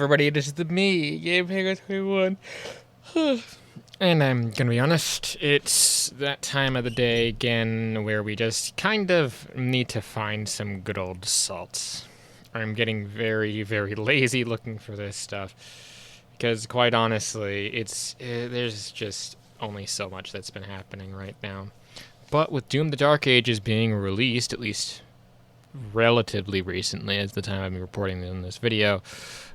everybody, it is me, GameHanger21. And I'm gonna be honest, it's that time of the day again where we just kind of need to find some good old salts. I'm getting very, very lazy looking for this stuff, because quite honestly, there's just only so much that's been happening right now. But with Doom the Dark Ages being released, at least relatively recently, as the time I'm reporting in this video,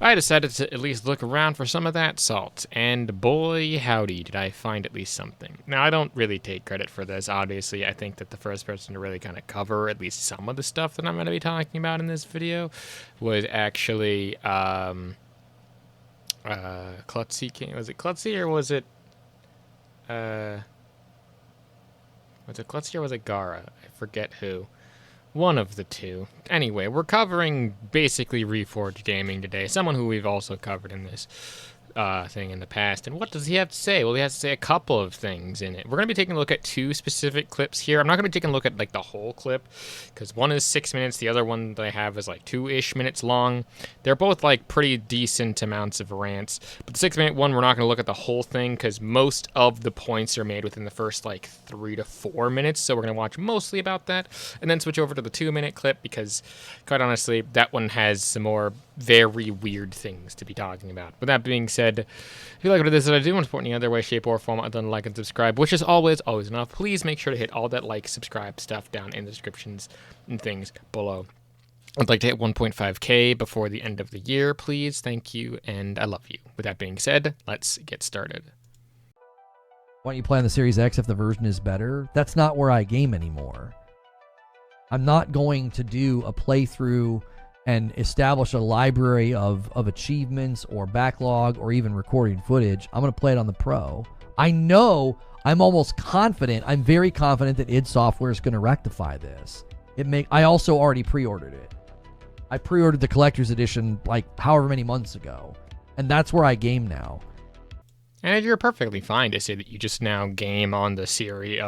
I decided to at least look around for some of that salt, and boy howdy did I find at least something. Now, I don't really take credit for this, obviously. I think that the first person to really kind of cover at least some of the stuff that I'm going to be talking about in this video was actually Klutzy King. Was it Klutzy or was it Klutzy or was it Gara? I forget who. One of the two. Anyway, we're covering basically Reforge gaming today. Someone who we've also covered in this thing in the past. And what does he have to say? Well, he has to say a couple of things in it. We're going to be taking a look at two specific clips here. I'm not going to be taking a look at like the whole clip, because one is 6 minutes. The other one that I have is like 2-ish minutes long. They're both like pretty decent amounts of rants. But the 6-minute one, we're not going to look at the whole thing, because most of the points are made within the first like 3 to 4 minutes. So we're going to watch mostly about that, and then switch over to the 2-minute clip, because quite honestly, that one has some more very weird things to be talking about. With that being said, if you like what it is that I do want to support in any other way, shape, or form other than like and subscribe, which is always enough, please make sure to hit all that like, subscribe stuff down in the descriptions and things below. I'd like to hit 1.5k before the end of the year, please. Thank you, and I love you. With that being said, let's get started. Why don't you play on the Series X if the version is better? That's not where I game anymore. I'm not going to do a playthrough and establish a library of achievements or backlog or even recording footage. I'm going to play it on the Pro. I know, I'm almost confident, I'm very confident that id Software is going to rectify this. I also already pre-ordered it. I pre-ordered the collector's edition like however many months ago. And that's where I game now. And you're perfectly fine to say that you just now game on the series,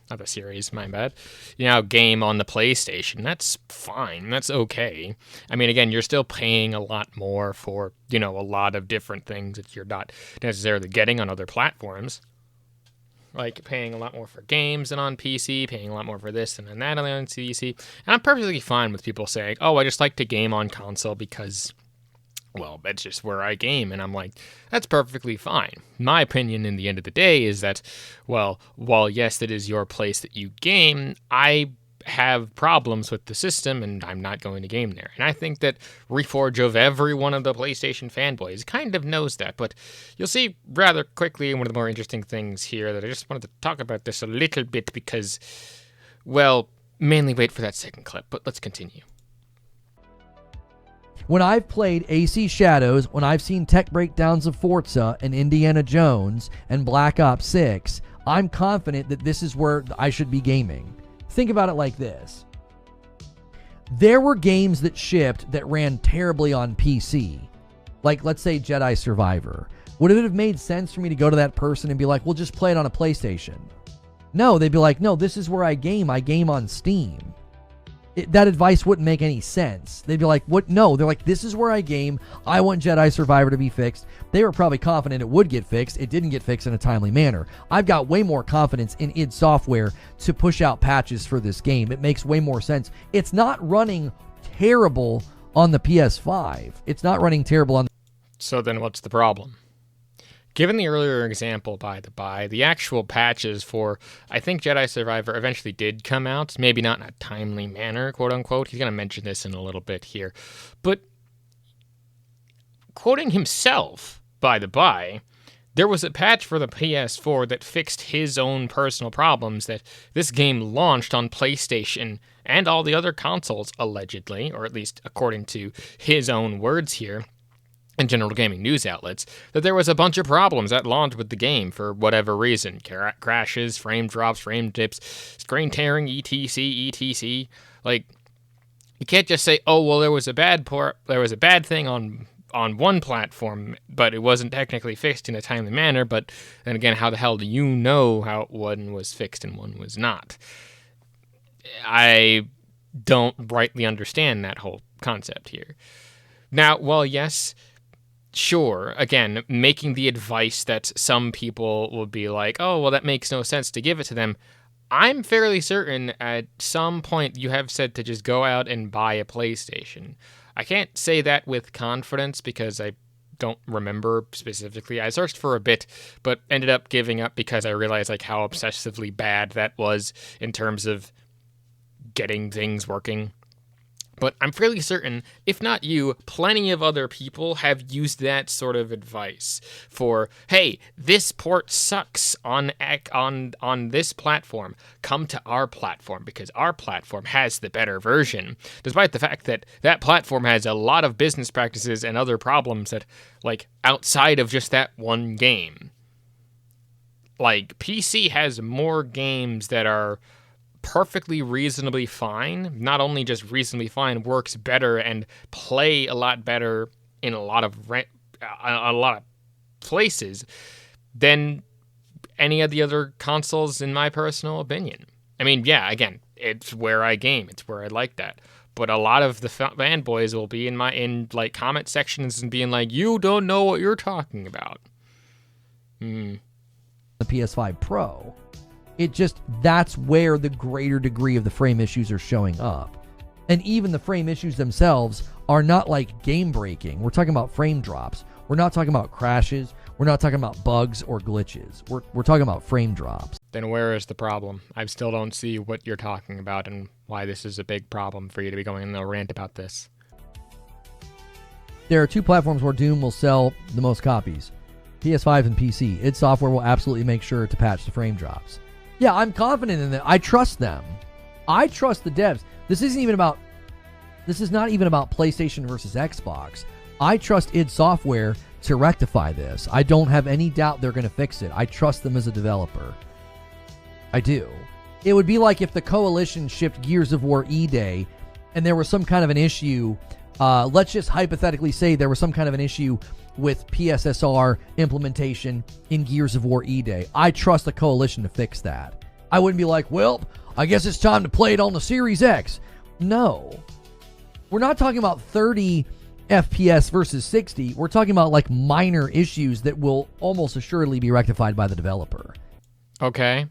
not the series, my bad. You know, game on the PlayStation. That's fine. That's okay. I mean, again, you're still paying a lot more for, you know, a lot of different things that you're not necessarily getting on other platforms. Like paying a lot more for games than on PC, paying a lot more for this and that on CDC. And I'm perfectly fine with people saying, oh, I just like to game on console because, well, that's just where I game. And I'm like, that's perfectly fine. My opinion in the end of the day is that, well, while yes, that is your place that you game, I have problems with the system and I'm not going to game there. And I think that Reforge of every one of the PlayStation fanboys kind of knows that. But you'll see rather quickly one of the more interesting things here that I just wanted to talk about this a little bit because, well, mainly wait for that second clip, but let's continue. When I've played AC Shadows, when I've seen tech breakdowns of Forza and Indiana Jones and Black Ops 6, I'm confident that this is where I should be gaming. Think about it like this. There were games that shipped that ran terribly on PC. Like, let's say Jedi Survivor. Would it have made sense for me to go to that person and be like, well, just play it on a PlayStation? No, they'd be like, no, this is where I game. I game on Steam. That advice wouldn't make any sense. They'd be like, what? No, they're like, this is where I game. I want Jedi Survivor to be fixed. They were probably confident it would get fixed. It didn't get fixed in a timely manner. I've got way more confidence in id Software to push out patches for this game. It makes way more sense. It's not running terrible on the PS5. It's not running terrible on... So then what's the problem? Given the earlier example, by the by, the actual patches for, I think, Jedi Survivor eventually did come out. Maybe not in a timely manner, quote-unquote. He's going to mention this in a little bit here. But, quoting himself, by the by, there was a patch for the PS4 that fixed his own personal problems that this game launched on PlayStation and all the other consoles, allegedly, or at least according to his own words here, and general gaming news outlets, that there was a bunch of problems that launched with the game for whatever reason. Crashes, frame drops, frame dips, screen tearing, etc. Like, you can't just say, oh, well, there was a bad thing on one platform, but it wasn't technically fixed in a timely manner. But then again, how the hell do you know how one was fixed and one was not? I don't rightly understand that whole concept here. Now, well, yes, sure, again, making the advice that some people will be like, oh, well, that makes no sense to give it to them. I'm fairly certain at some point you have said to just go out and buy a PlayStation. I can't say that with confidence because I don't remember specifically. I searched for a bit, but ended up giving up because I realized like how obsessively bad that was in terms of getting things working. But I'm fairly certain, if not you, plenty of other people have used that sort of advice for, hey, this port sucks on this platform. Come to our platform because our platform has the better version. Despite the fact that that platform has a lot of business practices and other problems that, like, outside of just that one game. Like, PC has more games that are perfectly reasonably fine, not only just reasonably fine, works better and play a lot better in a lot of places than any of the other consoles, in my personal opinion. I mean, yeah, again, it's where I game, it's where I like that. But a lot of the fanboys will be in like comment sections and being like, "You don't know what you're talking about." The PS5 Pro. That's where the greater degree of the frame issues are showing up. And even the frame issues themselves are not like game breaking. We're talking about frame drops. We're not talking about crashes. We're not talking about bugs or glitches. We're talking about frame drops. Then where is the problem? I still don't see what you're talking about and why this is a big problem for you to be going on a rant about this. There are two platforms where Doom will sell the most copies. PS5 and PC. id Software will absolutely make sure to patch the frame drops. Yeah, I'm confident in that. I trust them. I trust the devs. This is not even about PlayStation versus Xbox. I trust id Software to rectify this. I don't have any doubt they're going to fix it. I trust them as a developer. I do. It would be like if the Coalition shipped Gears of War E-Day and there was some kind of an issue. Let's just hypothetically say there was some kind of an issue with PSSR implementation in Gears of War E-Day. I trust the Coalition to fix that. I wouldn't be like, well, I guess it's time to play it on the Series X. No. We're not talking about 30 FPS versus 60. We're talking about like minor issues that will almost assuredly be rectified by the developer. Okay.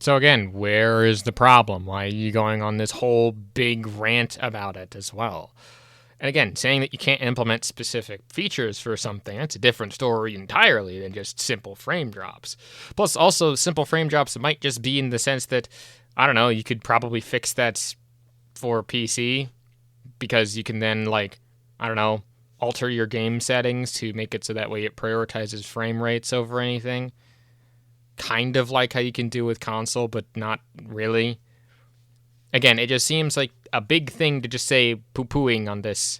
So again, where is the problem? Why are you going on this whole big rant about it as well? And again, saying that you can't implement specific features for something, that's a different story entirely than just simple frame drops. Plus, also, simple frame drops might just be in the sense that, I don't know, you could probably fix that for PC because you can then, like, I don't know, alter your game settings to make it so that way it prioritizes frame rates over anything. Kind of like how you can do with console, but not really. Again, it just seems like a big thing to just say poo-pooing on this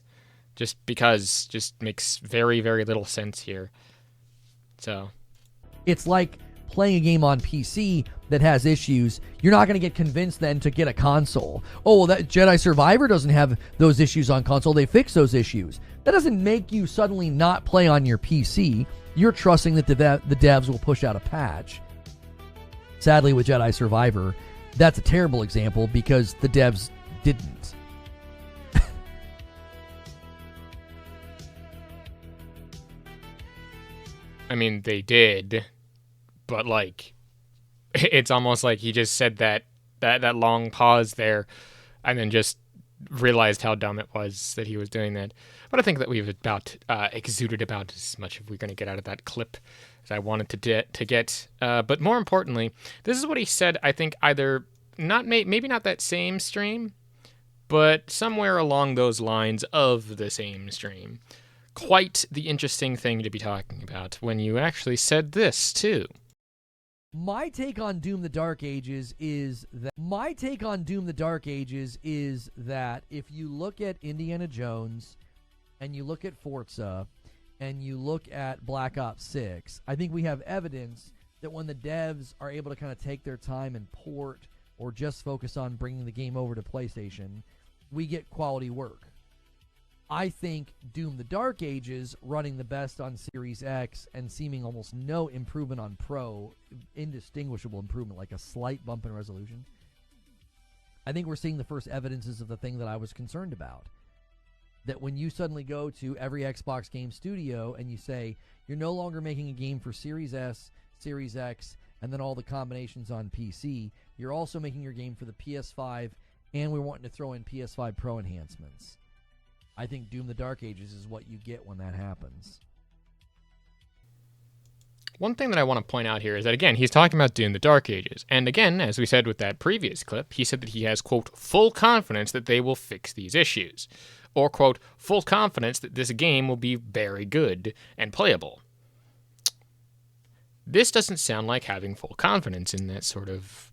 just because just makes very, very little sense here. So it's like playing a game on PC that has issues. You're not going to get convinced then to get a console. Oh, well, that Jedi Survivor doesn't have those issues on console. They fix those issues. That doesn't make you suddenly not play on your PC. You're trusting that the devs will push out a patch. Sadly, with Jedi Survivor, that's a terrible example because the devs didn't. I mean, they did, but like, it's almost like he just said that long pause there, and then just realized how dumb it was that he was doing that. But I think that we've about exuded about as much as we're going to get out of that clip as I wanted to get. But more importantly, this is what he said. I think either maybe not that same stream, but somewhere along those lines of the same stream. Quite the interesting thing to be talking about when you actually said this too. My take on Doom the Dark Ages is that if you look at Indiana Jones and you look at Forza and you look at Black Ops 6, I think we have evidence that when the devs are able to kind of take their time and port or just focus on bringing the game over to PlayStation, we get quality work. I think Doom the Dark Ages running the best on Series X and seeming almost no improvement on Pro, indistinguishable improvement, like a slight bump in resolution. I think we're seeing the first evidences of the thing that I was concerned about. that when you suddenly go to every Xbox game studio and you say you're no longer making a game for Series S, Series X, and then all the combinations on PC, you're also making your game for the PS5, and we're wanting to throw in PS5 Pro enhancements. I think Doom the Dark Ages is what you get when that happens. One thing that I want to point out here is that, again, he's talking about Doom the Dark Ages. And again, as we said with that previous clip, he said that he has, quote, full confidence that they will fix these issues. Or, quote, full confidence that this game will be very good and playable. This doesn't sound like having full confidence in that sort of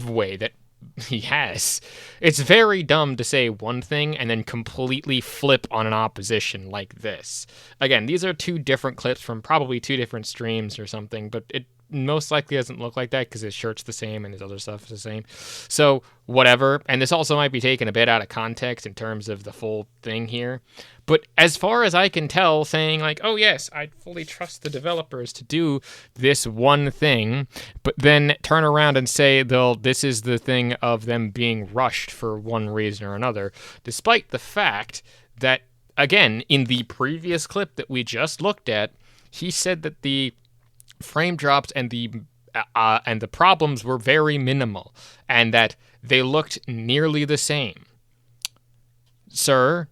way that he has. It's very dumb to say one thing and then completely flip on an opposition like this. Again, these are two different clips from probably two different streams or something, but it most likely doesn't look like that because his shirt's the same and his other stuff is the same. So, whatever. And this also might be taken a bit out of context in terms of the full thing here. But as far as I can tell, saying like, oh yes, I fully trust the developers to do this one thing, but then turn around and say, this is the thing of them being rushed for one reason or another, despite the fact that, again, in the previous clip that we just looked at, he said that the frame drops and the problems were very minimal, and that they looked nearly the same. Sir,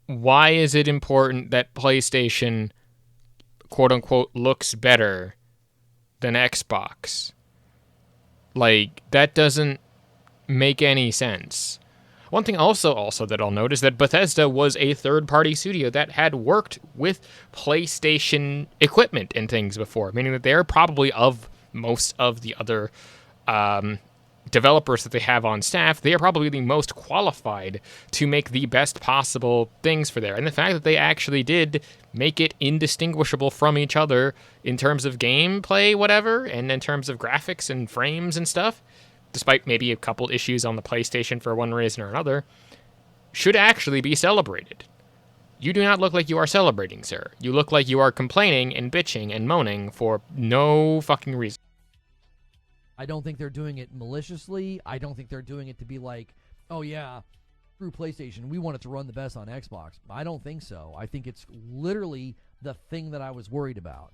why is it important that PlayStation, quote-unquote, looks better than Xbox? Like, that doesn't make any sense. One thing also that I'll note is that Bethesda was a third-party studio that had worked with PlayStation equipment and things before, meaning that they're probably, of most of the other developers that they have on staff, they are probably the most qualified to make the best possible things for there. And the fact that they actually did make it indistinguishable from each other in terms of gameplay, whatever, and in terms of graphics and frames and stuff, despite maybe a couple issues on the PlayStation for one reason or another, should actually be celebrated. You do not look like you are celebrating, sir. You look like you are complaining and bitching and moaning for no fucking reason. I don't think they're doing it maliciously. I don't think they're doing it to be like, oh yeah, through PlayStation, we want it to run the best on Xbox. I don't think so. I think it's literally the thing that I was worried about.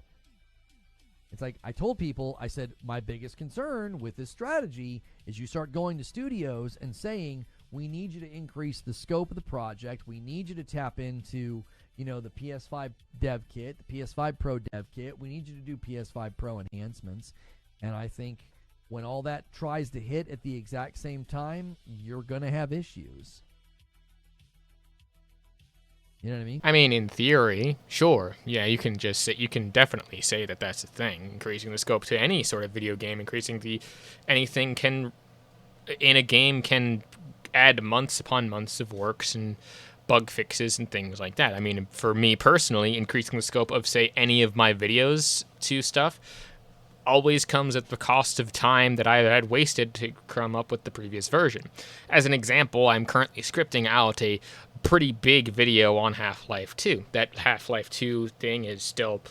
It's like I told people, I said, my biggest concern with this strategy is you start going to studios and saying, we need you to increase the scope of the project. We need you to tap into, the PS5 dev kit, the PS5 Pro dev kit. We need you to do PS5 Pro enhancements. And I think when all that tries to hit at the exact same time, you're going to have issues. You know what I mean? I mean, in theory, sure. Yeah, you can definitely say that that's the thing. Increasing the scope to any sort of video game, anything in a game can add months upon months of works and bug fixes and things like that. I mean, for me personally, increasing the scope of, say, any of my videos to stuff always comes at the cost of time that I had wasted to come up with the previous version. As an example, I'm currently scripting out a pretty big video on Half-Life 2. That Half-Life 2 thing is still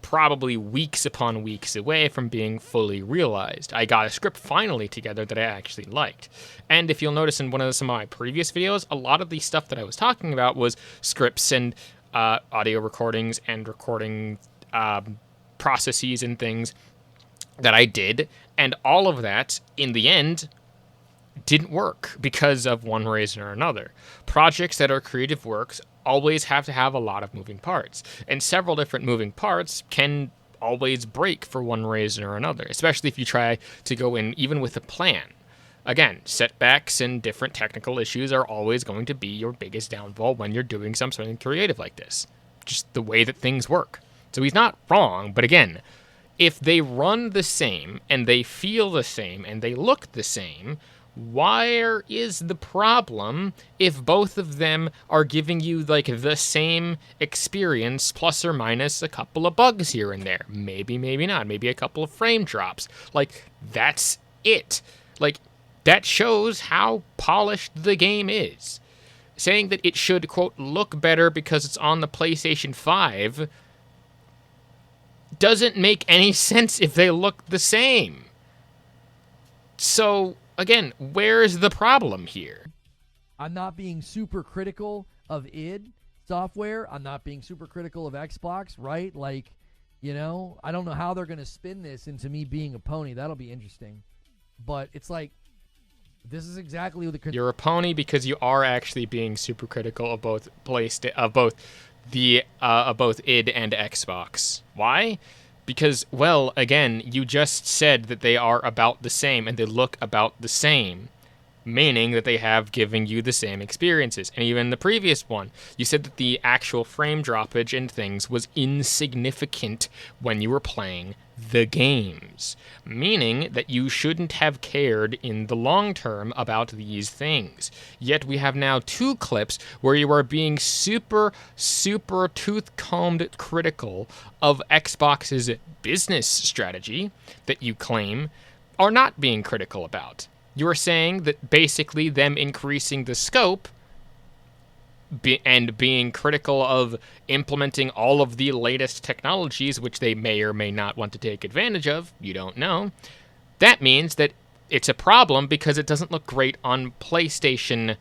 probably weeks upon weeks away from being fully realized. I got a script finally together that I actually liked. And if you'll notice in some of my previous videos, a lot of the stuff that I was talking about was scripts and audio recordings and recording processes and things that I did, and all of that, in the end, didn't work because of one reason or another. Projects that are creative works always have to have a lot of moving parts, and several different moving parts can always break for one reason or another, especially if you try to go in even with a plan. Again, setbacks and different technical issues are always going to be your biggest downfall when you're doing something creative like this. Just the way that things work. So he's not wrong, but again, if they run the same, and they feel the same, and they look the same, where is the problem if both of them are giving you, like, the same experience, plus or minus a couple of bugs here and there? Maybe, maybe not. Maybe a couple of frame drops. Like, that's it. Like, that shows how polished the game is. Saying that it should, quote, look better because it's on the PlayStation 5 doesn't make any sense if they look the same. So, again, where's the problem here? I'm not being super critical of id software. I'm not being super critical of Xbox, right? Like, you know, I don't know how they're going to spin this into me being a pony. That'll be interesting. But it's like, this is exactly what the... You're a pony because you are actually being super critical of both both id and Xbox. Why? Because, well, again, you just said that they are about the same and they look about the same, meaning that they have given you the same experiences. And even the previous one, you said that the actual frame droppage and things was insignificant when you were playing the games, meaning that you shouldn't have cared in the long term about these things. Yet we have now 2 clips where you are being super tooth-combed critical of Xbox's business strategy that you claim are not being critical about. You're saying that basically them increasing the scope and being critical of implementing all of the latest technologies, which they may or may not want to take advantage of, you don't know, that means that it's a problem because it doesn't look great on PlayStation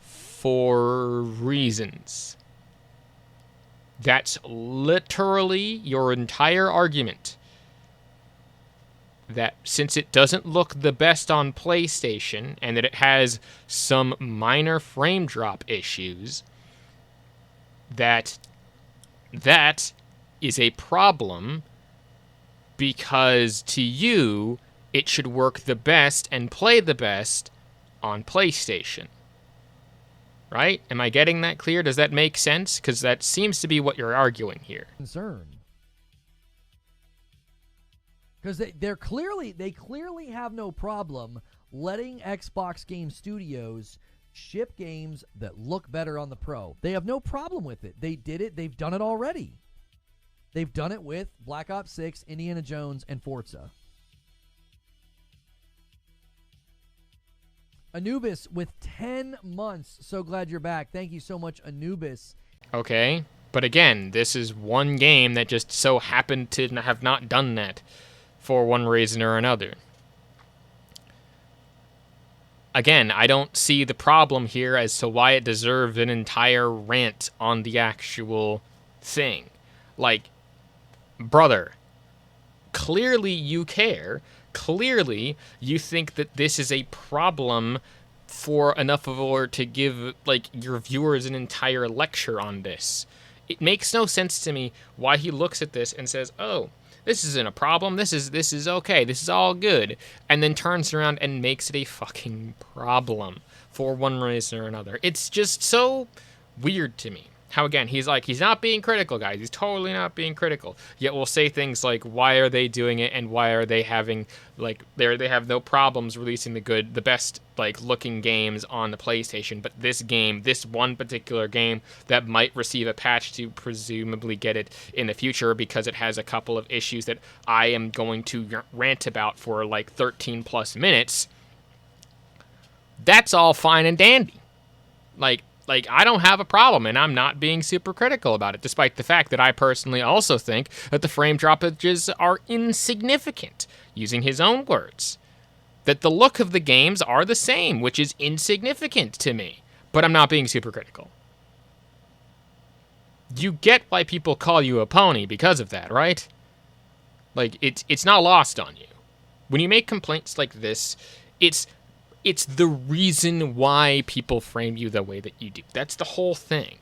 for reasons. That's literally your entire argument. That since it doesn't look the best on PlayStation and that it has some minor frame drop issues, that is a problem because to you it should work the best and play the best on PlayStation. Right? Am I getting that clear? Does that make sense? Because that seems to be what you're arguing here. Concern. Because they clearly have no problem letting Xbox Game Studios ship games that look better on the Pro. They have no problem with it. They did it. They've done it already. They've done it with Black Ops 6, Indiana Jones, and Forza. Anubis with 10 months. So glad you're back. Thank you so much, Anubis. Okay, but again, this is one game that just so happened to have not done that for one reason or another. Again, I don't see the problem here as to why it deserved an entire rant on the actual thing. Like, brother, clearly you care. Clearly you think that this is a problem for enough of or to give, like, your viewers an entire lecture on this. It makes no sense to me why he looks at this and says, oh, this isn't a problem, this is okay, this is all good, and then turns around and makes it a fucking problem for one reason or another. It's just so weird to me. How, again, he's not being critical, guys. He's totally not being critical. Yet we'll say things like, why are they doing it, and why are they having, like, they have no problems releasing the best, like, looking games on the PlayStation, but this one particular game that might receive a patch to presumably get it in the future because it has a couple of issues that I am going to rant about for, like, 13 plus minutes, that's all fine and dandy. Like, I don't have a problem, and I'm not being super critical about it, despite the fact that I personally also think that the frame droppages are insignificant, using his own words. That the look of the games are the same, which is insignificant to me, but I'm not being super critical. You get why people call you a pony because of that, right? Like, it's not lost on you. When you make complaints like this, it's the reason why people frame you the way that you do. That's the whole thing.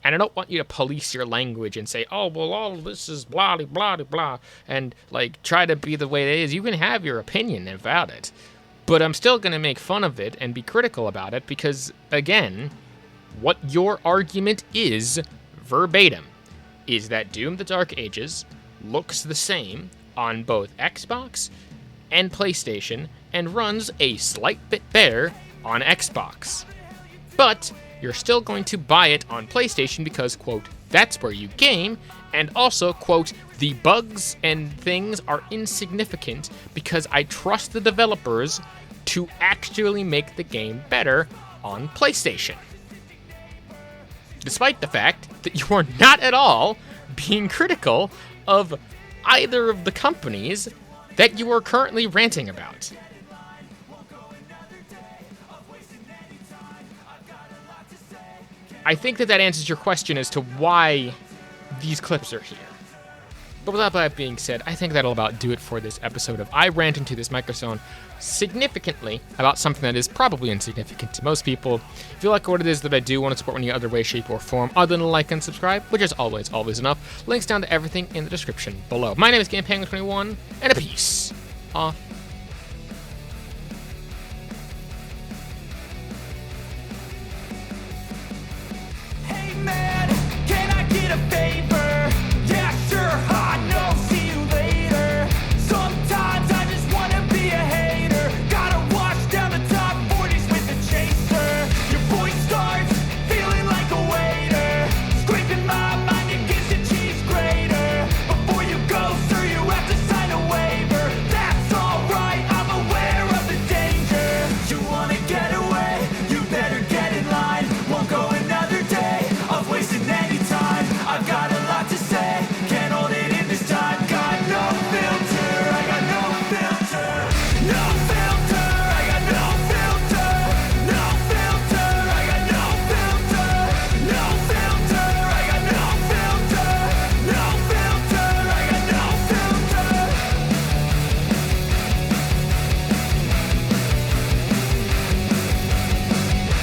And I don't want you to police your language and say, oh, well, all of this is blah, blah, blah, and, like, try to be the way it is. You can have your opinion about it. But I'm still going to make fun of it and be critical about it because, again, what your argument is, verbatim, is that Doom the Dark Ages looks the same on both Xbox and PlayStation and runs a slight bit better on Xbox. But you're still going to buy it on PlayStation because, quote, that's where you game, and also, quote, the bugs and things are insignificant because I trust the developers to actually make the game better on PlayStation. Despite the fact that you are not at all being critical of either of the companies that you are currently ranting about. I think that answers your question as to why these clips are here. But with that being said, I think that'll about do it for this episode of I Rant Into This Microphone significantly about something that is probably insignificant to most people. If you like what it is that I do, want to support me in any other way, shape, or form other than like and subscribe, which is always enough, links down to everything in the description below. My name is GamePanguin21, and a peace.